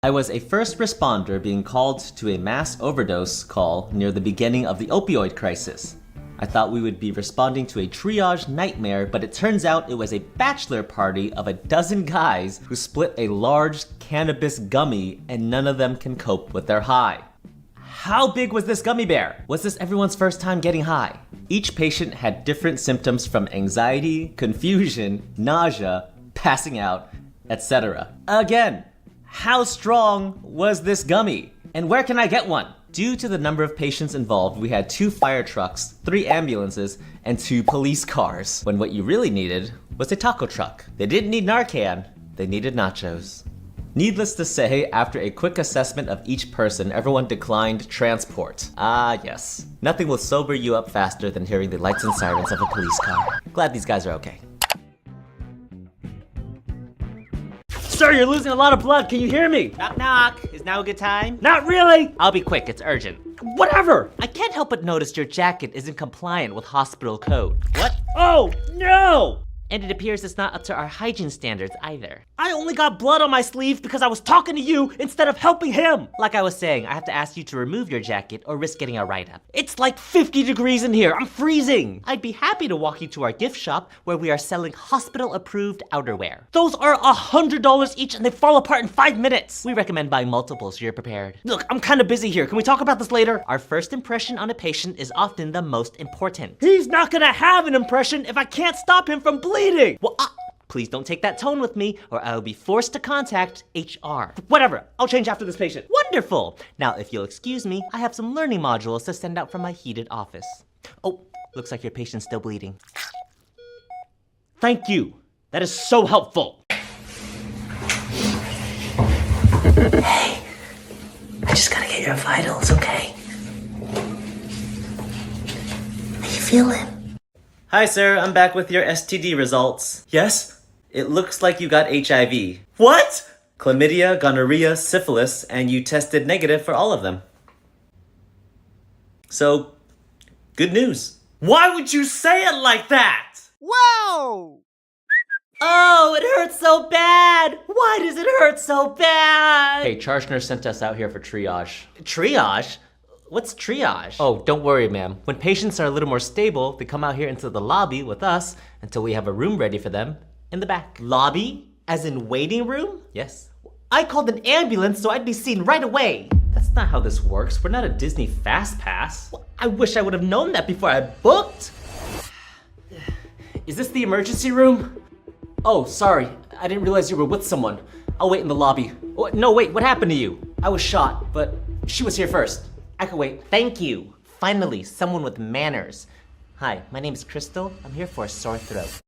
I was a first responder being called to a mass overdose call near the beginning of the opioid crisis. I thought we would be responding to a triage nightmare, but it turns out it was a bachelor party of a dozen guys who split a large cannabis gummy and none of them can cope with their high. How big was this gummy bear? Was this everyone's first time getting high? Each patient had different symptoms from anxiety, confusion, nausea, passing out, etc. Again, how strong was this gummy? And where can I get one? Due to the number of patients involved, we had 2 fire trucks, 3 ambulances, and 2 police cars, when what you really needed was a taco truck. They didn't need Narcan, they needed nachos. Needless to say, after a quick assessment of each person, everyone declined transport. Ah yes, nothing will sober you up faster than hearing the lights and sirens of a police car. Glad these guys are okay. Sir, you're losing a lot of blood. Can you hear me? Knock knock. Is now a good time? Not really. I'll be quick, it's urgent. Whatever. I can't help but notice your jacket isn't compliant with hospital code. What? Oh, no. And it appears it's not up to our hygiene standards either. I only got blood on my sleeve because I was talking to you instead of helping him. Like I was saying, I have to ask you to remove your jacket or risk getting a write-up. It's like 50 degrees in here. I'm freezing. I'd be happy to walk you to our gift shop where we are selling hospital-approved outerwear. Those are $100 each and they fall apart in 5 minutes. We recommend buying multiple so you're prepared. Look, I'm kind of busy here. Can we talk about this later? Our first impression on a patient is often the most important. He's not gonna have an impression if I can't stop him from bleeding. Well, please don't take that tone with me or I'll be forced to contact HR. Whatever, I'll change after this patient. Wonderful! Now, if you'll excuse me, I have some learning modules to send out from my heated office. Oh, looks like your patient's still bleeding. Thank you. That is so helpful. Hey, I just gotta get your vitals, okay? How you feeling? Hi sir, I'm back with your STD results. Yes? It looks like you got HIV. What? Chlamydia, gonorrhea, syphilis, and you tested negative for all of them. So, good news. Why would you say it like that? Wow! Oh, it hurts so bad! Why does it hurt so bad? Hey, charge nurse sent us out here for triage. Triage? What's triage? Oh, don't worry, ma'am. When patients are a little more stable, they come out here into the lobby with us until we have a room ready for them in the back. Lobby? As in waiting room? Yes. I called an ambulance so I'd be seen right away. That's not how this works. We're not a Disney Fast Pass. Well, I wish I would have known that before I booked. Is this the emergency room? Oh, sorry. I didn't realize you were with someone. I'll wait in the lobby. Oh, no, wait, what happened to you? I was shot, but she was here first. I could wait. Thank you. Finally, someone with manners. Hi, my name is Crystal. I'm here for a sore throat.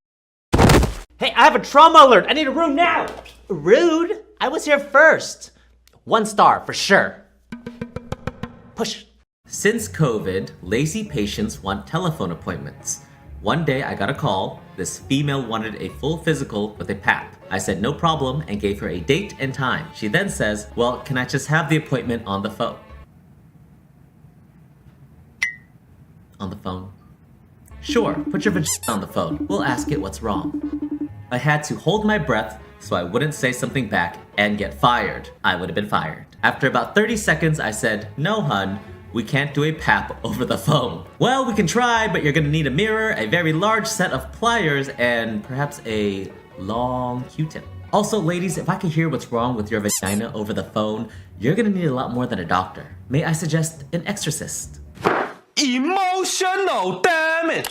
Hey, I have a trauma alert. I need a room now. Rude. I was here first. 1 star for sure. Push. Since COVID, lazy patients want telephone appointments. One day I got a call. This female wanted a full physical with a PAP. I said no problem and gave her a date and time. She then says, well, can I just have the appointment on the phone? On the phone. Sure, put your vagina on the phone. We'll ask it what's wrong. I had to hold my breath so I wouldn't say something back and get fired. I would have been fired. After about 30 seconds, I said, no, hun, we can't do a PAP over the phone. Well, we can try, but you're gonna need a mirror, a very large set of pliers, and perhaps a long Q-tip. Also, ladies, if I can hear what's wrong with your vagina over the phone, you're gonna need a lot more than a doctor. May I suggest an exorcist? Emotional, damn it!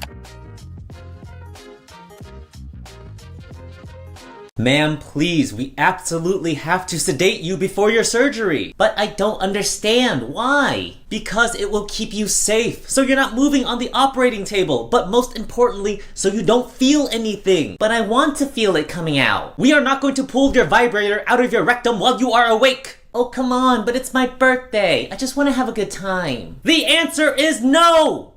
Ma'am, please, we absolutely have to sedate you before your surgery. But I don't understand. Why? Because it will keep you safe, so you're not moving on the operating table, but most importantly, so you don't feel anything. But I want to feel it coming out. We are not going to pull your vibrator out of your rectum while you are awake. Oh, come on, but it's my birthday. I just want to have a good time. The answer is no!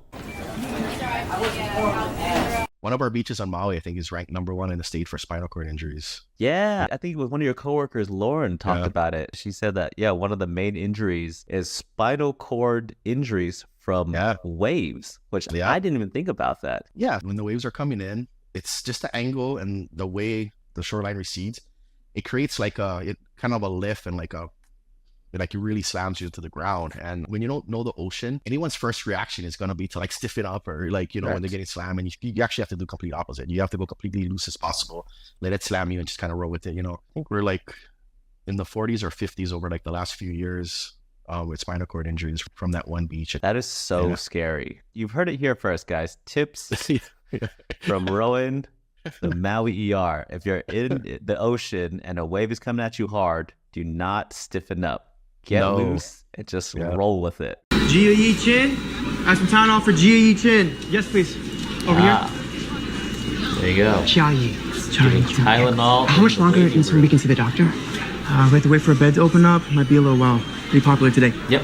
One of our beaches on Maui, I think, is ranked #1 in the state for spinal cord injuries. Yeah, I think it was one of your coworkers, Lauren, talked about it. She said that, yeah, one of the main injuries is spinal cord injuries from waves, which I didn't even think about that. Yeah, when the waves are coming in, it's just the angle and the way the shoreline recedes. It creates like kind of a lift and like a It really slams you to the ground. And when you don't know the ocean, anyone's first reaction is going to be to like stiffen up or like, when they're getting slammed, and you actually have to do complete opposite. You have to go completely loose as possible, let it slam you and just kind of roll with it. I think we're like in the 40s or 50s over like the last few years with spinal cord injuries from that one beach. That is so scary. You've heard it here first, guys. Tips from Rowan, the Maui ER. If you're in the ocean and a wave is coming at you hard, do not stiffen up. Get loose and just roll with it. Jia Yi Chin. Ask some Tylenol for Jia Yi Chin. Yes, please. Over here. There you go. Jia Yi. Tylenol. How much longer until we can see the doctor? We have to wait for a bed to open up. Might be a little while. Pretty popular today. Yep.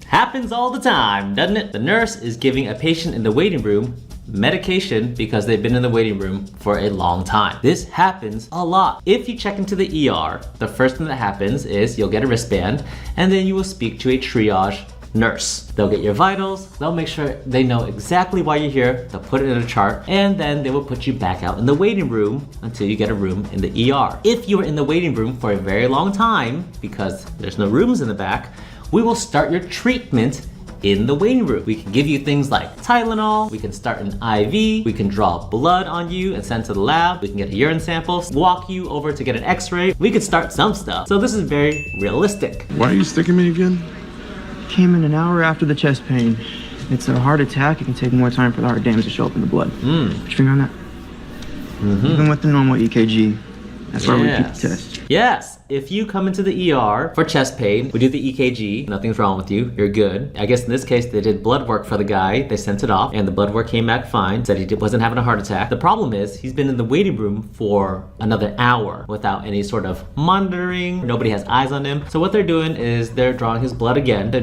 Happens all the time, doesn't it? The nurse is giving a patient in the waiting room medication because they've been in the waiting room for a long time. This happens a lot. If you check into the ER, the first thing that happens is you'll get a wristband and then you will speak to a triage nurse. They'll get your vitals, they'll make sure they know exactly why you're here, they'll put it in a chart, and then they will put you back out in the waiting room until you get a room in the ER. If you are in the waiting room for a very long time, because there's no rooms in the back, we will start your treatment in the waiting room. We can give you things like Tylenol, we can start an IV, we can draw blood on you and send to the lab, we can get a urine sample, walk you over to get an x-ray, we could start some stuff. So this is very realistic. Why are you sticking me again? Came in an hour after the chest pain. It's a heart attack. It can take more time for the heart damage to show up in the blood. Put your finger on that. Even with the normal EKG, that's why we keep the test. Yes, if you come into the ER for chest pain, we do the EKG, nothing's wrong with you, you're good. I guess in this case, they did blood work for the guy, they sent it off, and the blood work came back fine, said he wasn't having a heart attack. The problem is, he's been in the waiting room for another hour without any sort of monitoring, nobody has eyes on him. So what they're doing is they're drawing his blood again to,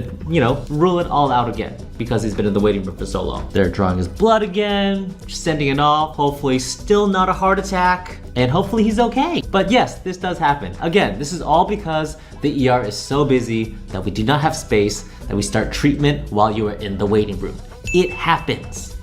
rule it all out again, because he's been in the waiting room for so long. They're drawing his blood again, sending it off, hopefully still not a heart attack, and hopefully he's okay. But yes, this does happen. Again, this is all because the ER is so busy that we do not have space, that we start treatment while you are in the waiting room. It happens.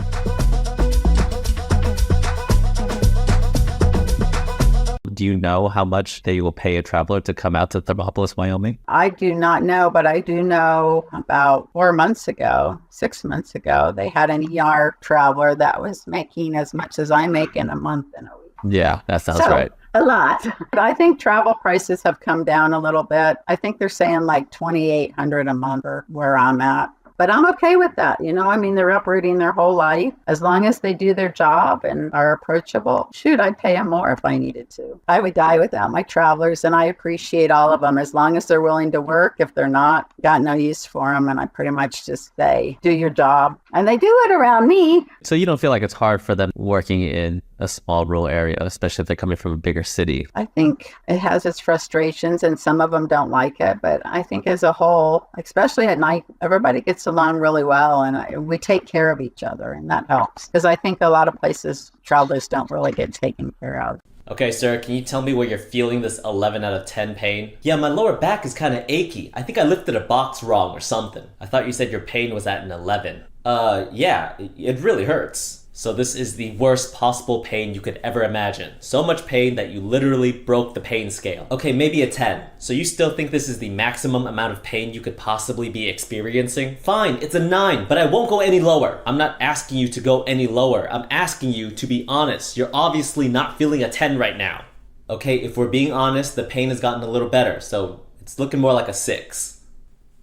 Do you know how much they will pay a traveler to come out to Thermopolis, Wyoming? I do not know, but I do know about 6 months ago, they had an ER traveler that was making as much as I make in a month in a week. Yeah, that sounds right. A lot. But I think travel prices have come down a little bit. I think they're saying like $2,800 a month for where I'm at. But I'm okay with that. They're uprooting their whole life. As long as they do their job and are approachable, shoot, I'd pay them more if I needed to. I would die without my travelers, and I appreciate all of them as long as they're willing to work. If they're not, got no use for them. And I pretty much just say, do your job. And they do it around me. So you don't feel like it's hard for them working in a small rural area, especially if they're coming from a bigger city? I think it has its frustrations, and some of them don't like it. But I think as a whole, especially at night, everybody gets along really well, and we take care of each other, and that helps. Because I think a lot of places, travelers don't really get taken care of. Okay, sir, can you tell me where you're feeling this 11 out of 10 pain? Yeah, my lower back is kind of achy. I think I lifted a box wrong or something. I thought you said your pain was at an 11. Yeah, it really hurts. So this is the worst possible pain you could ever imagine. So much pain that you literally broke the pain scale. Okay, maybe a 10. So you still think this is the maximum amount of pain you could possibly be experiencing? Fine, it's a 9, but I won't go any lower. I'm not asking you to go any lower. I'm asking you to be honest. You're obviously not feeling a 10 right now. Okay, if we're being honest, the pain has gotten a little better, so it's looking more like a 6.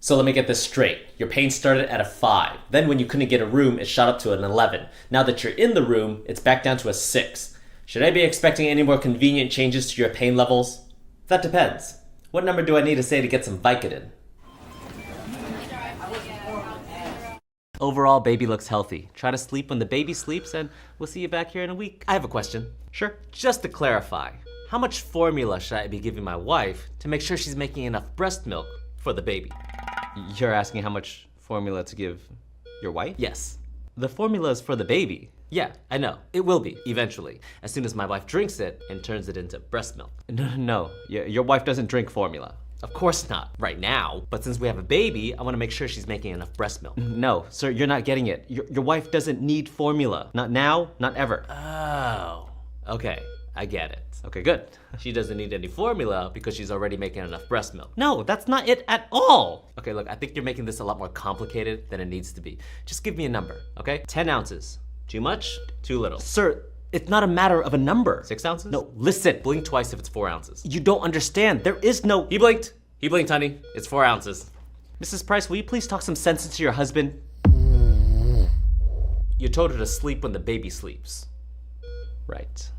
So let me get this straight. Your pain started at a 5. Then when you couldn't get a room, it shot up to an 11. Now that you're in the room, it's back down to a 6. Should I be expecting any more convenient changes to your pain levels? That depends. What number do I need to say to get some Vicodin? Overall, baby looks healthy. Try to sleep when the baby sleeps, and we'll see you back here in a week. I have a question. Sure. Just to clarify, how much formula should I be giving my wife to make sure she's making enough breast milk for the baby? You're asking how much formula to give your wife? Yes. The formula is for the baby. Yeah, I know. It will be, eventually. As soon as my wife drinks it and turns it into breast milk. No. Your wife doesn't drink formula. Of course not, right now. But since we have a baby, I want to make sure she's making enough breast milk. No, sir, you're not getting it. Your wife doesn't need formula. Not now, not ever. Oh, okay. I get it. Okay, good. She doesn't need any formula because she's already making enough breast milk. No, that's not it at all. Okay, look, I think you're making this a lot more complicated than it needs to be. Just give me a number, okay? 10 ounces. Too much? Too little? Sir, it's not a matter of a number. 6 ounces? No, listen. Blink twice if it's 4 ounces. You don't understand. There is no... He blinked. He blinked, honey. It's 4 ounces. Mrs. Price, will you please talk some sense into your husband? You told her to sleep when the baby sleeps. Right.